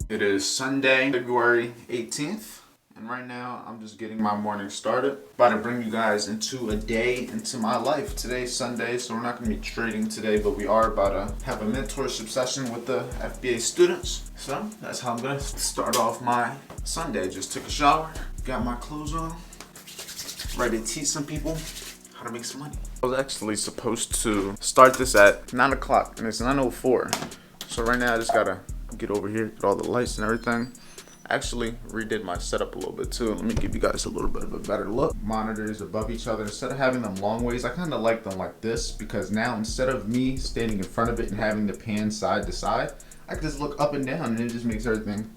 It is Sunday, February 18th, and right now I'm just getting my morning started. About to bring you guys into a day into my life. Today's Sunday, so we're not going to be trading today, but we are about to have a mentorship session with the FBA students. So that's how I'm going to start off my Sunday. Just took a shower, got my clothes on, ready to teach some people how to make some money. I was actually supposed to start this at 9 o'clock, and it's 9:04. So right now I just gotta get over here, get all the lights and everything. I actually redid my setup a little bit too. Let me give you guys a little bit of a better look. Monitors above each other. Instead of having them long ways, I kind of like them like this, because now instead of me standing in front of it and having to pan side to side, I can just look up and down, and it just makes everything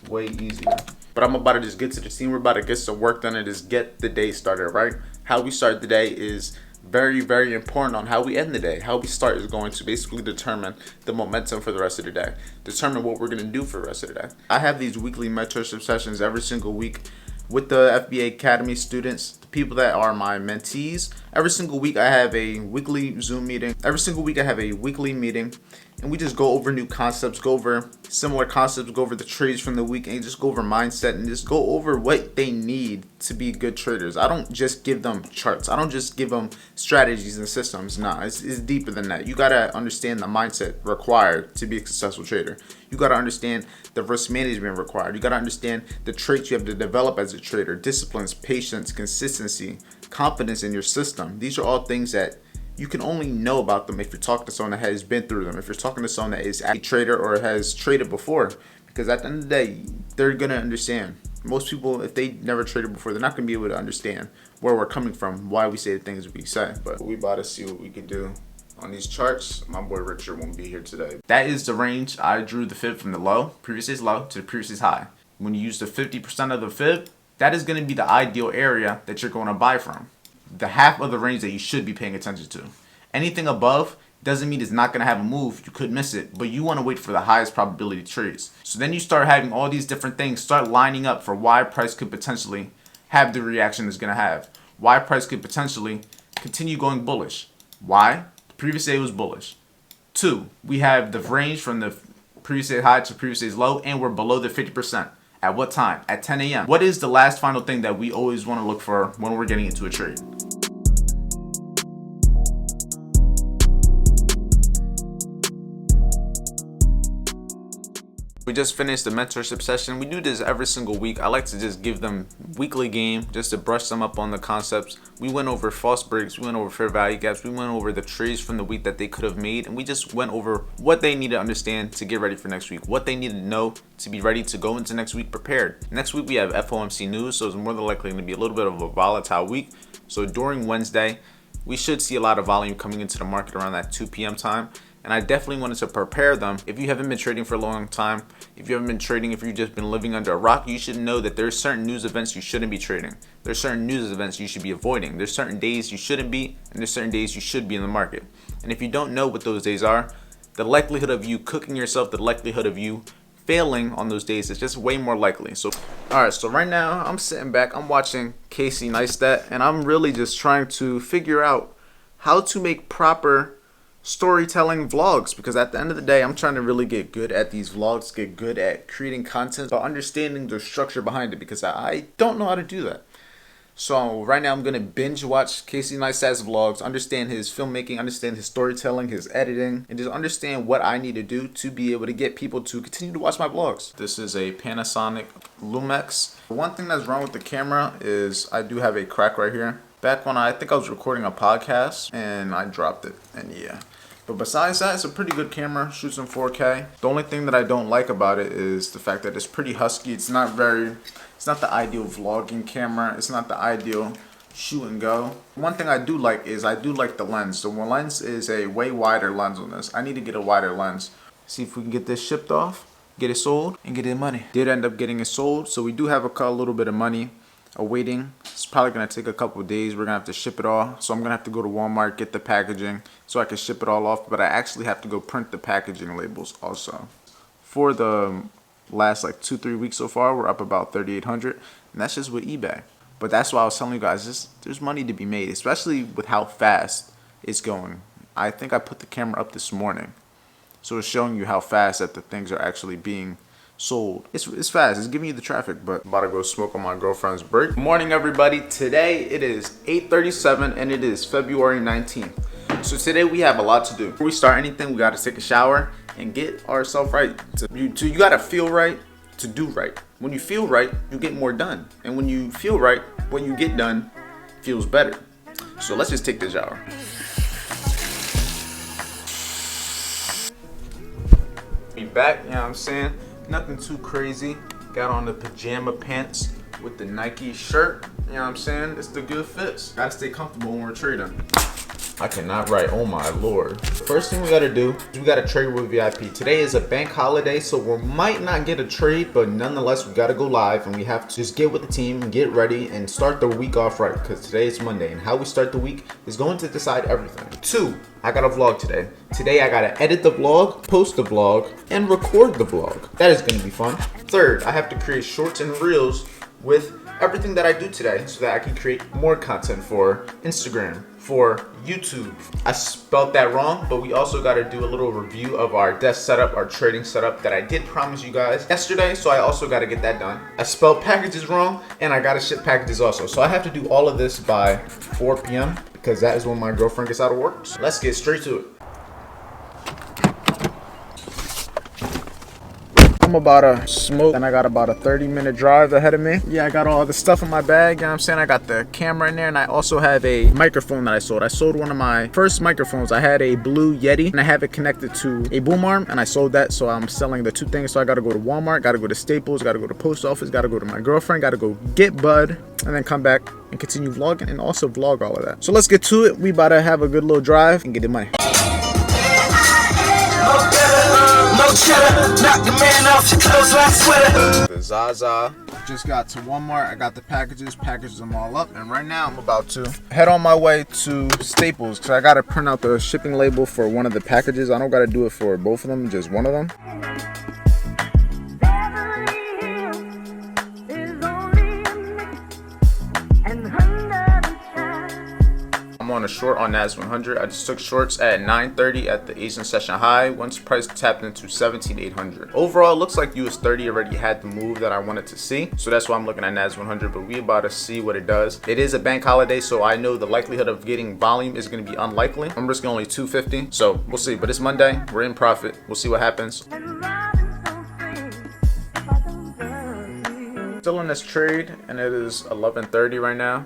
way easier. But I'm about to just get to the scene. We're about to get some work done and just get the day started, right? How we start the day is very, very important on how we end the day. How we start is going to basically determine the momentum for the rest of the day, determine what we're going to do for the rest of the day. I have these weekly mentorship sessions every single week with the FBA Academy students, the people that are my mentees. Every single week I have a weekly Zoom meeting. Every single week I have a weekly meeting, and we just go over new concepts, go over similar concepts, go over the trades from the week, and just go over mindset and just go over what they need to be good traders. I don't just give them charts. I don't just give them strategies and systems. Nah, it's deeper than that. You gotta understand the mindset required to be a successful trader. You gotta understand the risk management required. You gotta understand the traits you have to develop as a trader: disciplines, patience, consistency, confidence in your system. These are all things that you can only know about them if you're talking to someone that has been through them, if you're talking to someone that is a trader or has traded before. Because at the end of the day, they're going to understand. Most people, if they never traded before, they're not going to be able to understand where we're coming from, why we say the things we say. But we about to see what we can do on these charts. My boy Richard won't be here today. That is the range. I drew the fib from the low, previous day's low, to the previous day's high. When you use the 50% of the fib, that is going to be the ideal area that you're going to buy from. The half of the range that you should be paying attention to. Anything above doesn't mean it's not going to have a move. You could miss it, but you want to wait for the highest probability trades. So then you start having all these different things start lining up for why price could potentially have the reaction it's going to have. Why price could potentially continue going bullish. Why? The previous day was bullish. 2, we have the range from the previous day high to previous day's low, and we're below the 50%. At what time? At 10 a.m. What is the last final thing that we always want to look for when we're getting into a trade? We just finished the mentorship session. We do this every single week. I like to just give them weekly game just to brush them up on the concepts. We went over false breaks, we went over fair value gaps, we went over the trades from the week that they could have made, and we just went over what they need to understand to get ready for next week, what they need to know to be ready to go into next week prepared. Next week we have FOMC news, so it's more than likely going to be a little bit of a volatile week. So during Wednesday, we should see a lot of volume coming into the market around that 2 p.m. time. And I definitely wanted to prepare them. If you haven't been trading for a long time, if you haven't been trading, if you've just been living under a rock, you should know that there's certain news events you shouldn't be trading. There's certain news events you should be avoiding. There's certain days you shouldn't be, and there's certain days you should be in the market. And if you don't know what those days are, the likelihood of you cooking yourself, the likelihood of you failing on those days is just way more likely. So, all right, so right now I'm sitting back, I'm watching Casey Neistat, and I'm really just trying to figure out how to make proper storytelling vlogs, because at the end of the day I'm trying to really get good at these vlogs, get good at creating content, but understanding the structure behind it, because I don't know how to do that. So right now I'm going to binge watch Casey Neistat's vlogs, understand his filmmaking, understand his storytelling, his editing, and just understand what I need to do to be able to get people to continue to watch my vlogs. This is a Panasonic Lumex. One thing that's wrong with the camera is I do have a crack right here. Back when I think I was recording a podcast and I dropped it, and yeah. But besides that, it's a pretty good camera, shoots in 4K. The only thing that I don't like about it is the fact that it's pretty husky. It's not the ideal vlogging camera. It's not the ideal shoot and go. One thing I do like is I do like the lens. The lens is a way wider lens on this. I need to get a wider lens. See if we can get this shipped off, get it sold, and get it money. Did end up getting it sold, so we do have a little bit of money awaiting. It's probably going to take a couple of days. We're going to have to ship it all. So I'm going to have to go to Walmart, get the packaging so I can ship it all off. But I actually have to go print the packaging labels also. For the last like 2-3 weeks so far, we're up about 3,800. And that's just with eBay. But that's why I was telling you guys, there's money to be made, especially with how fast it's going. I think I put the camera up this morning. So it's showing you how fast that the things are actually being sold. It's fast. It's giving you the traffic, but I'm about to go smoke on my girlfriend's break. Good morning, everybody. Today it is 8:37 and it is February 19th. So today we have a lot to do. Before we start anything, we got to take a shower and get ourselves right. You got to feel right to do right. When you feel right, you get more done. And when you feel right, when you get done, it feels better. So let's just take the shower. Be back, you know what I'm saying? Nothing too crazy. Got on the pajama pants with the Nike shirt. You know what I'm saying? It's the good fits. Gotta stay comfortable when we're trading. I cannot write, oh my lord. First thing we gotta do is we gotta trade with VIP. Today is a bank holiday, so we might not get a trade, but nonetheless, we gotta go live and we have to just get with the team, get ready, and start the week off right, because today is Monday, and how we start the week is going to decide everything. 2, I got a vlog today. Today I gotta edit the vlog, post the vlog, and record the vlog. That is gonna be fun. 3rd, I have to create shorts and reels with everything that I do today so that I can create more content for Instagram, for YouTube. I spelled that wrong, but we also got to do a little review of our desk setup, our trading setup that I did promise you guys yesterday, so I also got to get that done. I spelled packages wrong and I got to ship packages also. So I have to do all of this by 4 p.m. because that is when my girlfriend gets out of work. So let's get straight to it. I'm about to smoke and I got about a 30-minute drive ahead of me. Yeah, I got all the stuff in my bag, you know what I'm saying? I got the camera in there and I also have a microphone that I sold. I sold one of my first microphones. I had a blue Yeti and I have it connected to a boom arm and I sold that, so I'm selling the 2 things. So I gotta go to Walmart, gotta go to Staples, gotta go to post office, gotta go to my girlfriend, gotta go get Bud, and then come back and continue vlogging and also vlog all of that. So let's get to it. We about to have a good little drive and get the money. The Zaza. Just got to Walmart. I got the packages them all up, and right now I'm about to head on my way to Staples because I got to print out the shipping label for one of the packages. I don't got to do it for both of them, just one of them. On a short on NAS 100. I just took shorts at 9:30 at the Asian session high. Once price tapped into 17,800. Overall, it looks like US 30 already had the move that I wanted to see, so that's why I'm looking at NAS 100. But we about to see what it does. It is a bank holiday, so I know the likelihood of getting volume is going to be unlikely. I'm risking only 250, so we'll see. But it's Monday, we're in profit. We'll see what happens. Still in this trade, and it is 11:30 right now.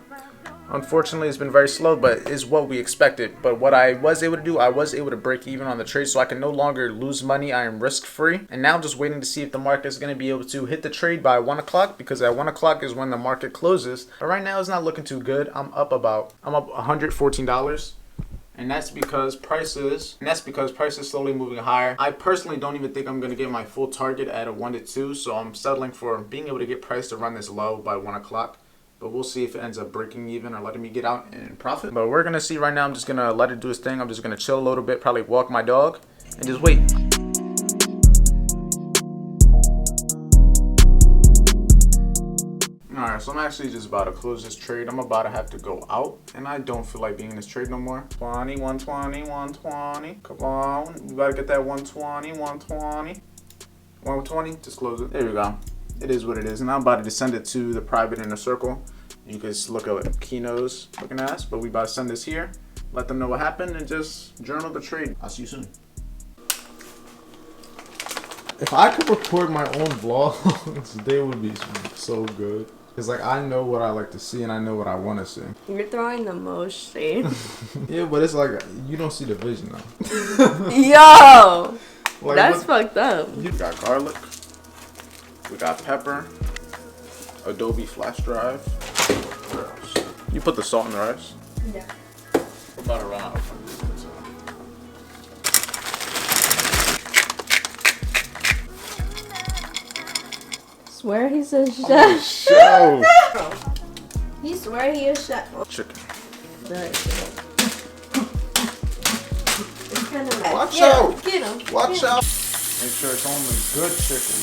Unfortunately, it's been very slow, but it's what we expected. But what I was able to do, I was able to break even on the trade, so I can no longer lose money. I am risk-free. And now I'm just waiting to see if the market is going to be able to hit the trade by 1 o'clock, because at 1 o'clock is when the market closes. But right now, it's not looking too good. I'm up $114. And that's because prices slowly moving higher. I personally don't even think I'm going to get my full target at a 1 to 2, so I'm settling for being able to get price to run this low by 1 o'clock. But we'll see if it ends up breaking even or letting me get out in profit. But we're going to see right now. I'm just going to let it do its thing. I'm just going to chill a little bit, probably walk my dog, and just wait. Alright, so I'm actually just about to close this trade. I'm about to have to go out, and I don't feel like being in this trade no more. 20, 120, 120. Come on. We got to get that 120, 120. 120, just close it. There we go. It is what it is, and I'm about to send it to the private inner circle. You can look at what Kino's looking at, but we about to send this here, let them know what happened, and just journal the trade. I'll see you soon. If I could record my own vlogs, they would be so good. It's like I know what I like to see and I know what I want to see. You're throwing the most shade. Yeah, but it's like you don't see the vision though. Yo, like, that's fucked up. You got garlic. We got pepper, Adobe flash drive. What else? You put the salt in the rice? Yeah. We're about to run out. Swear he's a chef. Oh, show. He swear he is chef. Chicken. It's kind of Watch out. Get him. Watch out. Make sure it's only good chicken.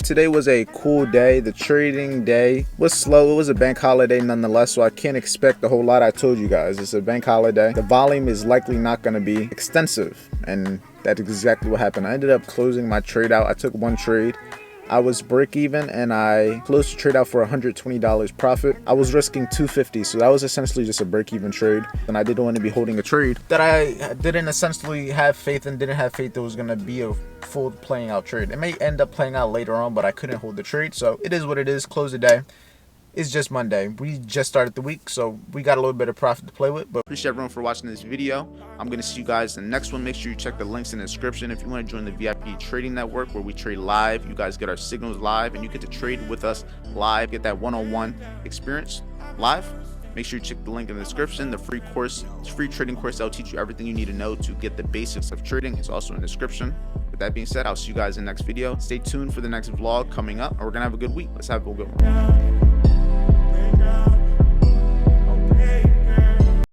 Today was a cool day. The trading day was slow. It was a bank holiday nonetheless, so I can't expect a whole lot. I told you guys, it's a bank holiday. The volume is likely not going to be extensive, and that's exactly what happened. I ended up closing my trade out. I took one trade. I was break even and I closed the trade out for $120 profit. I was risking $250, so that was essentially just a break even trade. And I didn't want to be holding a trade that I didn't essentially have faith and didn't have faith it was going to be a full playing out trade. It may end up playing out later on, but I couldn't hold the trade. So it is what it is. Close the day. It's just Monday. We just started the week, so we got a little bit of profit to play with. But appreciate everyone for watching this video. I'm going to see you guys in the next one. Make sure you check the links in the description if you want to join the VIP trading network where we trade live. You guys get our signals live and you get to trade with us live. Get that one-on-one experience live. Make sure you check the link in the description. The free trading course that will teach you everything you need to know to get the basics of trading is also in the description. With that being said, I'll see you guys in the next video. Stay tuned for the next vlog coming up, and we're going to have a good week. Let's have a good one.